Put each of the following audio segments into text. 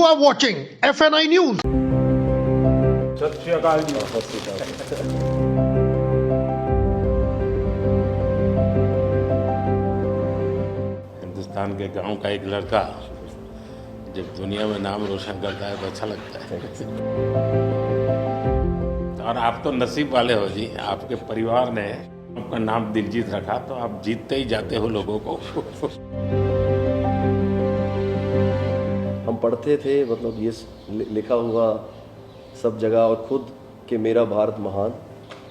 are watching FNI News. सत श्री अकाल जी। हिंदुस्तान के गांव का एक लड़का जब दुनिया में नाम रोशन करता है तो अच्छा लगता है। और आप तो नसीब वाले हो जी, आपके परिवार ने आपका नाम दिलजीत रखा तो आप जीतते ही जाते हो लोगों को। हम पढ़ते थे, मतलब ये लिखा हुआ सब जगह और खुद कि मेरा भारत महान।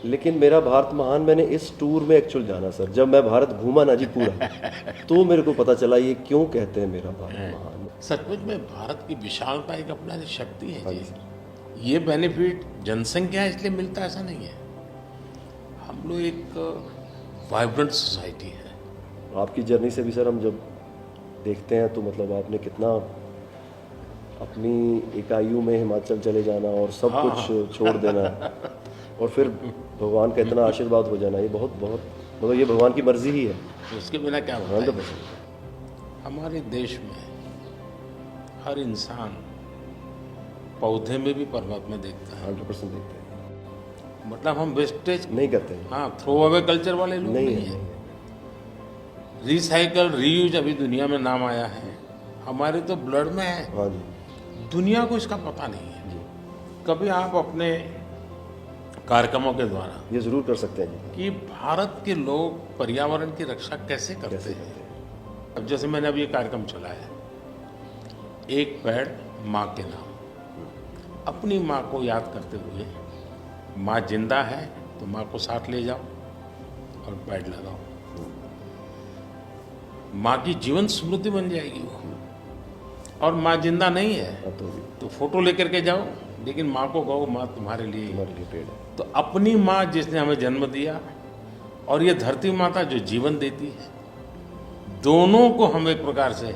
लेकिन मेरा भारत महान मैंने इस टूर में एक्चुअल जाना सर, जब मैं भारत घूमा ना जी पूरा, तो मेरे को पता चला ये क्यों कहते हैं मेरा भारत महान। सचमुच में भारत की विशालता एक अपना शक्ति है जी। ये बेनिफिट जनसंख्या है इसलिए मिलता है ऐसा नहीं है। हम लोग एक वाइब्रेंट सोसाइटी है। आपकी जर्नी से भी सर हम जब देखते हैं तो मतलब आपने कितना अपनी इकाइयों में हिमाचल चले जाना और सब कुछ छोड़ देना और फिर भगवान का इतना आशीर्वाद हो जाना, ये बहुत बहुत मतलब ये भगवान की मर्जी ही है। उसके बिना क्या होता है? हमारे देश में हर इंसान पौधे में भी परमात्मा देखता है। 100% देखते हैं, मतलब हम वेस्टेज नहीं करते हैं। हाँ, थ्रो अवे कल्चर वाले लोग नहीं है। रिसाइकल रीयूज अभी दुनिया में नाम आया है, हमारे तो ब्लड में है। हाँ जी, दुनिया को इसका पता नहीं है। कभी आप अपने कार्यक्रमों के द्वारा ये जरूर कर सकते हैं जी। कि भारत के लोग पर्यावरण की रक्षा कैसे करते हैं। अब जैसे मैंने अभी ये कार्यक्रम चलाया, एक पेड़ माँ के नाम, अपनी माँ को याद करते हुए, माँ जिंदा है तो माँ को साथ ले जाओ और पेड़ लगाओ। माँ की जीवन स्मृति बन जाएगी वो। और माँ जिंदा नहीं है तो फोटो लेकर के जाओ, लेकिन माँ को कहो माँ तुम्हारे लिए पेड़ है। तो अपनी माँ जिसने हमें जन्म दिया और ये धरती माता जो जीवन देती है, दोनों को हम एक प्रकार से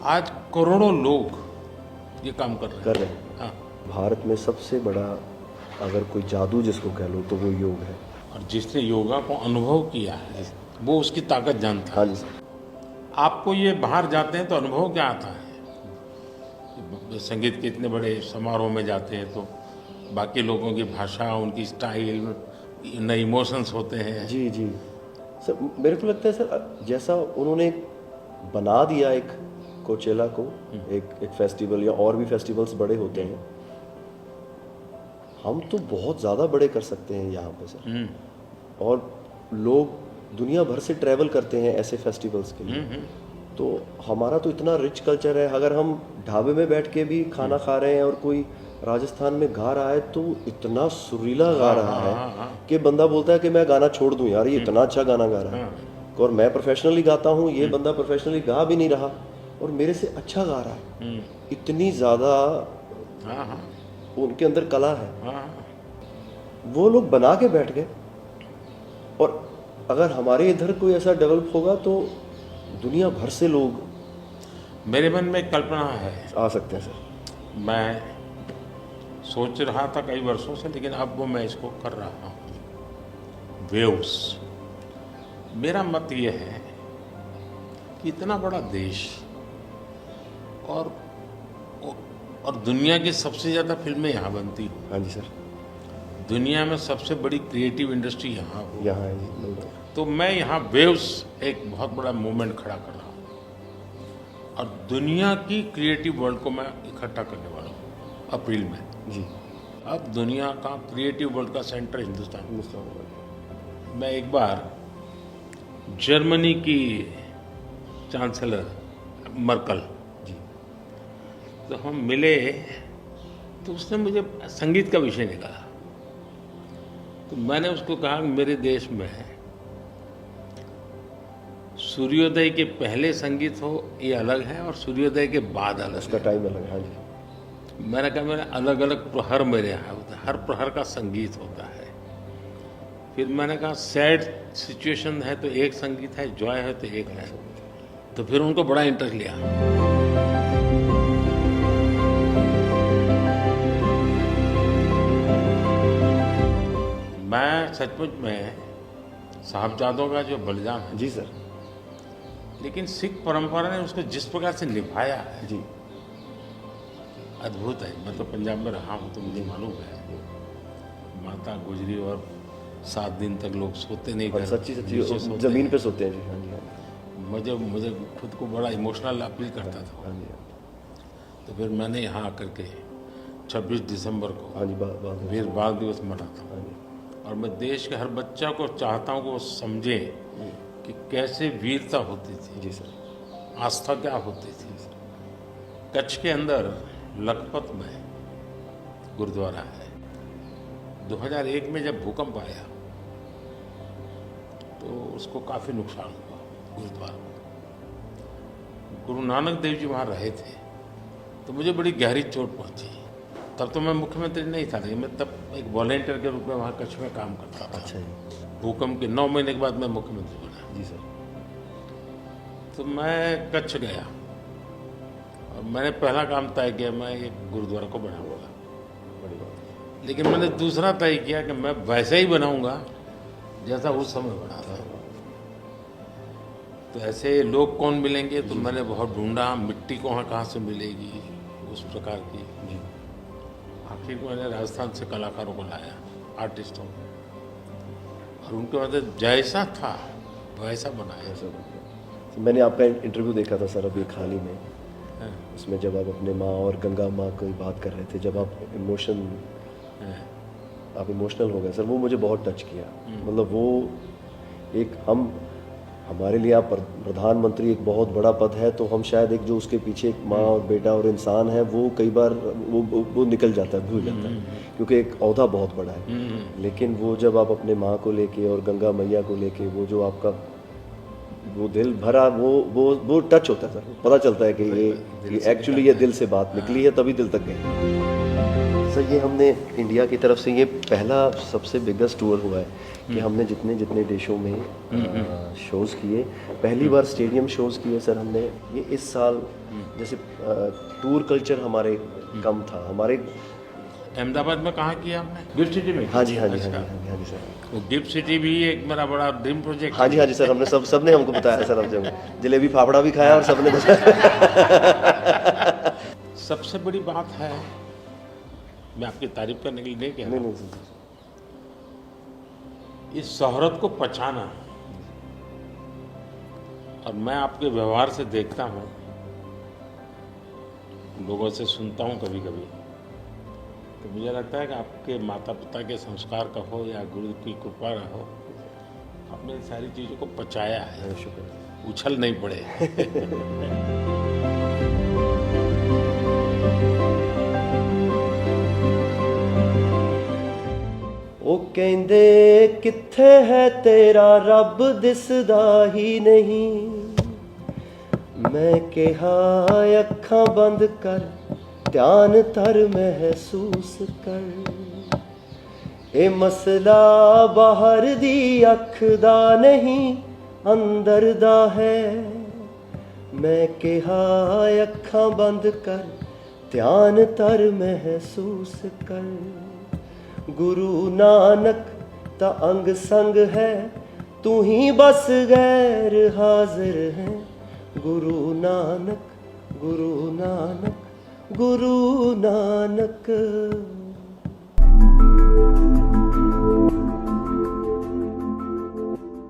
आज करोड़ों लोग ये काम कर रहे हैं। हाँ। भारत में सबसे बड़ा अगर कोई जादू जिसको कह लो तो वो योग है। और जिसने योगा को अनुभव किया है वो उसकी ताकत जानता है। हाँ जी सर। आपको ये बाहर जाते हैं तो अनुभव क्या आता है? संगीत के इतने बड़े समारोह में जाते हैं तो बाकी लोगों की भाषा, उनकी स्टाइल, नए इमोशंस होते हैं। जी जी सर, मेरे को लगता है सर जैसा उन्होंने बना दिया एक कोचेला को एक फेस्टिवल या और भी फेस्टिवल्स बड़े होते हैं, हम तो बहुत ज़्यादा बड़े कर सकते हैं यहाँ पे सर। और लोग दुनिया भर से ट्रैवल करते हैं ऐसे फेस्टिवल्स के लिए। तो हमारा तो इतना रिच कल्चर है, अगर हम ढाबे में बैठ के भी खाना खा रहे हैं और कोई राजस्थान में गा रहा है तो इतना सुरीला गा रहा है कि बंदा बोलता है कि मैं गाना छोड़ दूं यार, ये इतना अच्छा गाना गा रहा है। और मैं प्रोफेशनली गाता हूँ, ये बंदा प्रोफेशनली गा भी नहीं रहा और मेरे से अच्छा गा रहा है। इतनी ज़्यादा उनके अंदर कला है। वो लोग बना के बैठ गए और अगर हमारे इधर कोई ऐसा डेवलप होगा तो दुनिया भर से लोग, मेरे मन में एक कल्पना है, आ सकते हैं सर। मैं सोच रहा था कई वर्षों से, लेकिन अब वो मैं इसको कर रहा हूँ। वेव्स। मेरा मत ये है कि इतना बड़ा देश और दुनिया की सबसे ज़्यादा फिल्में यहाँ बनती हो। हाँ जी सर। दुनिया में सबसे बड़ी क्रिएटिव इंडस्ट्री यहाँ हो। यहाँ है जी। तो मैं यहाँ वेव्स एक बहुत बड़ा मूवमेंट खड़ा कर रहा हूँ और दुनिया की क्रिएटिव वर्ल्ड को मैं इकट्ठा करने वाला हूँ अप्रैल में जी। अब दुनिया का क्रिएटिव वर्ल्ड का सेंटर हिंदुस्तान। मैं एक बार जर्मनी की चांसलर मर्कल जी, तो हम मिले तो उसने मुझे संगीत का विषय निकाला। तो मैंने उसको कहा कि मेरे देश में सूर्योदय के पहले संगीत हो ये अलग है और सूर्योदय के बाद अलग, उसका टाइम अलग है। हाँ जी। मैंने कहा मेरे अलग अलग प्रहर मेरे यहाँ होता है, हर प्रहर का संगीत होता है। फिर मैंने कहा सैड सिचुएशन है तो एक संगीत है, जॉय है तो एक है। तो फिर उनको बड़ा इंटरेस्ट लिया। मैं सचमुच में साहबजादों का जो बलिदान है जी सर, लेकिन सिख परंपरा ने उसको जिस प्रकार से निभाया है जी, अद्भुत है। मैं तो पंजाब में रहा हूँ तो मुझे मालूम है, माता गुजरी और 7 दिन तक लोग सोते नहीं और घर, सच्ची नीचे सच्ची सोते जमीन हैं। पे सोते हैं जी। हाँ जी, हाँ जी, मुझे खुद को बड़ा इमोशनल अपील करता था। हाँ जी, तो फिर मैंने यहाँ आकर के 26 दिसंबर को हाँ जी, बात वीर बाल दिवस मना था। हाँ जी, और मैं देश के हर बच्चा को चाहता हूँ कि वो समझे कि कैसे वीरता होती थी, जी सर, आस्था क्या होती थी। कच्छ के अंदर लखपत में गुरुद्वारा है। 2001 में जब भूकंप आया तो उसको काफ़ी नुकसान हुआ गुरुद्वारा को। गुरु नानक देव जी वहाँ रहे थे तो मुझे बड़ी गहरी चोट पहुँची। तब तो मैं मुख्यमंत्री नहीं था, लेकिन मैं तब एक वॉलेंटियर के रूप में वहाँ कच्छ में काम करता था। अच्छा जी, भूकंप के 9 महीने के बाद मैं मुख्यमंत्री बना। जी सर, तो मैं कच्छ गया और मैंने पहला काम तय किया, मैं एक गुरुद्वारा को बनाऊंगा। बड़ी बात। लेकिन मैंने दूसरा तय किया कि मैं वैसे ही बनाऊंगा जैसा उस समय बना था। तो ऐसे लोग कौन मिलेंगे, तो मैंने बहुत ढूंढा, मिट्टी कहाँ से मिलेगी उस प्रकार की। जी, आखिर को मैंने राजस्थान से कलाकारों को लाया, आर्टिस्टों को, और उनके मदद जैसा था वैसा बनाया। ऐसा हो गया। तो मैंने आपका इंटरव्यू देखा था सर अभी हाल ही में, हाँ, उसमें जब आप अपने माँ और गंगा माँ की बात कर रहे थे, जब आप हाँ, इमोशनल हो गए सर, वो मुझे बहुत टच किया। मतलब वो एक हमारे लिए आप प्रधानमंत्री एक बहुत बड़ा पद है, तो हम शायद एक जो उसके पीछे एक माँ और बेटा और इंसान है, वो कई बार वो निकल जाता है, भूल जाता है, क्योंकि एक ओहदा बहुत बड़ा है। लेकिन वो जब आप अपने माँ को लेके और गंगा मैया को लेके, वो जो आपका वो दिल भरा, वो टच होता है सर, पता चलता है कि ये एक्चुअली ये दिल से बात निकली है, तभी दिल तक गई। सर ये हमने इंडिया की तरफ से ये पहला सबसे बिगेस्ट टूर हुआ है कि हमने जितने जितने देशों में शोज़ किए, पहली बार स्टेडियम शोज़ किए सर हमने। ये इस साल जैसे टूर कल्चर हमारे कम था हमारे। अहमदाबाद में कहाँ किया हमने? गिफ्ट सिटी में। हाँ जी, हाँ जी, हाँ अच्छा। जी, हाँ जी, हाँ जी सर। वो गिफ्ट सिटी भी एक मेरा बड़ा ड्रीम प्रोजेक्ट। हाँ जी, हाँ जी सर, हमने सबने हमको बताया सर, अब जब जलेबी फाफड़ा भी खाया और सबने बताया। सबसे बड़ी बात है, मैं आपकी तारीफ करने के लिए नहीं कह रहा, नहीं सर, इस शोहरत को पहचाना। और मैं आपके व्यवहार से देखता हूँ, लोगों से सुनता हूँ कभी कभी, तो मुझे लगता है कि आपके माता पिता के संस्कार का हो या गुरु की कृपा का हो, आपने इन सारी चीज़ों को पचाया है, शुक्र। उछल नहीं पड़े। ਉਹ ਕਹਿੰਦੇ ਕਿੱਥੇ ਹੈ ਤੇਰਾ ਰੱਬ ਦਿਸਦਾ ਹੀ ਨਹੀਂ, ਮੈਂ ਕਿਹਾ ਅੱਖਾਂ ਬੰਦ ਕਰ ਧਿਆਨ ਧਰ ਮਹਿਸੂਸ ਕਰ, ਇਹ ਮਸਲਾ ਬਾਹਰ ਦੀ ਅੱਖ ਦਾ ਨਹੀਂ ਅੰਦਰ ਦਾ ਹੈ, ਮੈਂ ਕਿਹਾ ਅੱਖਾਂ ਬੰਦ ਕਰ ਧਿਆਨ ਧਰ ਮਹਿਸੂਸ ਕਰ, गुरु नानक ता अंग संग है, तू ही बस गैर हाजिर है, गुरु नानक गुरु नानक गुरु नानक।